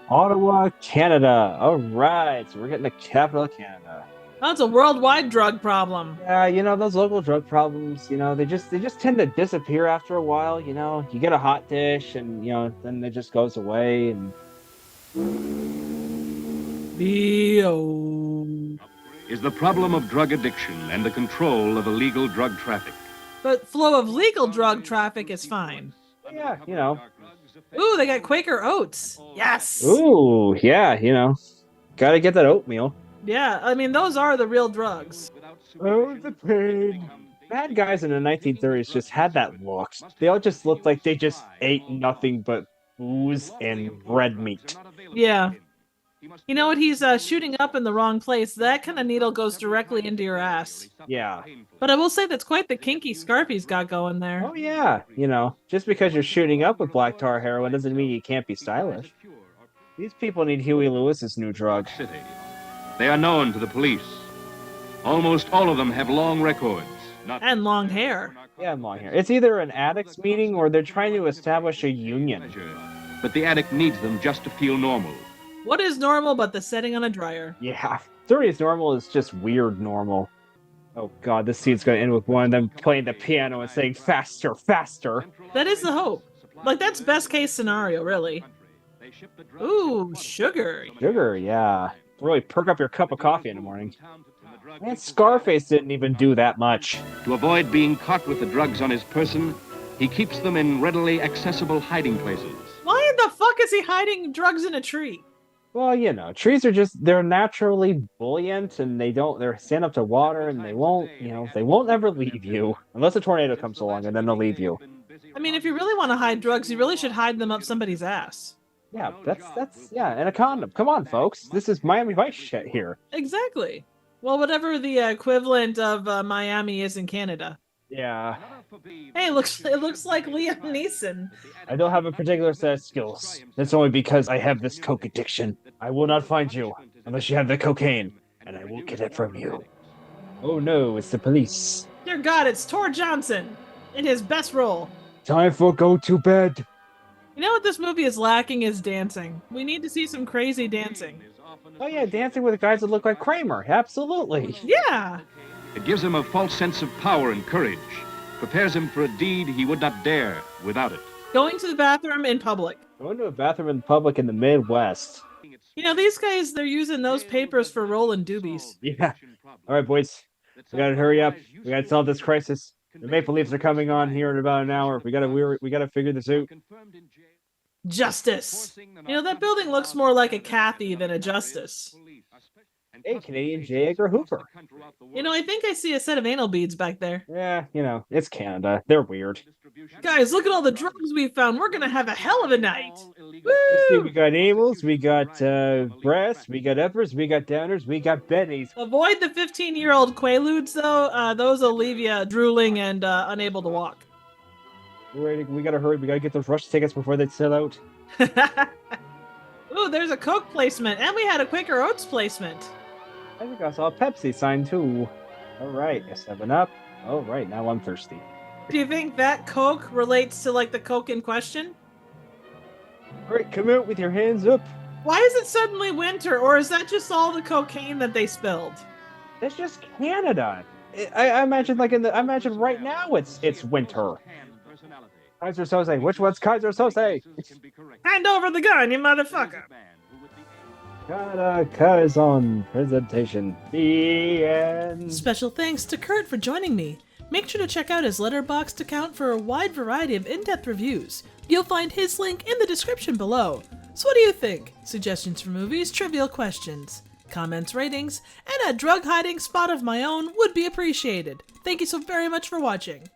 Ottawa, Canada. All right, so we're getting the capital of Canada. That's a worldwide drug problem. Yeah, those local drug problems. They just tend to disappear after a while. You get a hot dish, and then it just goes away. And Is the problem of drug addiction and the control of illegal drug traffic. But flow of legal drug traffic is fine. Yeah. Ooh, they got Quaker Oats. Yes. Ooh, yeah. Gotta get that oatmeal. Yeah, I mean, those are the real drugs. Oh, the pain. Bad guys in the 1930s just had that look. They all just looked like they just ate nothing but booze and red meat. Yeah. You know what? He's shooting up in the wrong place. That kind of needle goes directly into your ass. Yeah. But I will say that's quite the kinky scarf he's got going there. Oh, yeah. Just because you're shooting up with black tar heroin doesn't mean you can't be stylish. These people need Huey Lewis's new drug. They are known to the police. Almost all of them have long records. And long hair. Yeah, long hair. It's either an addicts meeting or they're trying to establish a union. But the addict needs them just to feel normal. What is normal but the setting on a dryer? Yeah, 30s normal is just weird normal. Oh god, this scene's gonna end with one of them playing the piano and saying faster, faster. That is the hope. Like, that's best case scenario, really. Ooh, sugar. Sugar, yeah. Really perk up your cup of coffee in the morning. Man, Scarface didn't even do that much. To avoid being caught with the drugs on his person, he keeps them in readily accessible hiding places. Why in the fuck is he hiding drugs in a tree? Well, trees are they're naturally buoyant and they're stand up to water and they won't ever leave you. Unless a tornado comes along and then they'll leave you. I mean, if you really want to hide drugs, you really should hide them up somebody's ass. Yeah, and a condom. Come on, folks. This is Miami Vice shit here. Exactly. Well, whatever the equivalent of Miami is in Canada. Yeah. Hey, it looks like Liam Neeson. I don't have a particular set of skills. That's only because I have this coke addiction. I will not find you unless you have the cocaine, and I will get it from you. Oh no, it's the police. Dear God, it's Tor Johnson in his best role. Time for go to bed. You know what this movie is lacking is dancing. We need to see some crazy dancing. Oh yeah, dancing with guys that look like Kramer. Absolutely. Yeah. It gives him a false sense of power and courage, prepares him for a deed he would not dare without it. Going to the bathroom in public. Going to a bathroom in public in the Midwest. These guys, they're using those papers for rolling doobies. Yeah. All right, boys. We gotta hurry up. We gotta solve this crisis. The Maple Leafs are coming on here in about an hour. We gotta figure this out. Justice. That building looks more like a Kathy than a Justice. Hey, Canadian J. Edgar Hoover. I think I see a set of anal beads back there. Yeah, it's Canada. They're weird. Guys, look at all the drugs we found. We're gonna have a hell of a night. Let's see, we got amyls, we got breasts, we got uppers, we got downers, we got bennies. Avoid the 15-year-old quaaludes, though. Those will leave you drooling and unable to walk. We gotta hurry. We gotta get those rush tickets before they sell out. Ooh, there's a Coke placement, and we had a Quaker Oats placement. I think I saw a Pepsi sign too. All right, a 7-Up. All right, now I'm thirsty. Do you think that Coke relates to the Coke in question? All right, come out with your hands up. Why is it suddenly winter, or is that just all the cocaine that they spilled? That's just Canada. I imagine I imagine right now it's winter. Kaiser Sose. Which one's Kaiser Sose? Hand over the gun, you motherfucker. Kazan presentation. The end. Special thanks to Kurt for joining me. Make sure to check out his Letterboxd account for a wide variety of in-depth reviews. You'll find his link in the description below. So what do you think? Suggestions for movies, trivial questions, comments, ratings, and a drug hiding spot of my own would be appreciated. Thank you so very much for watching.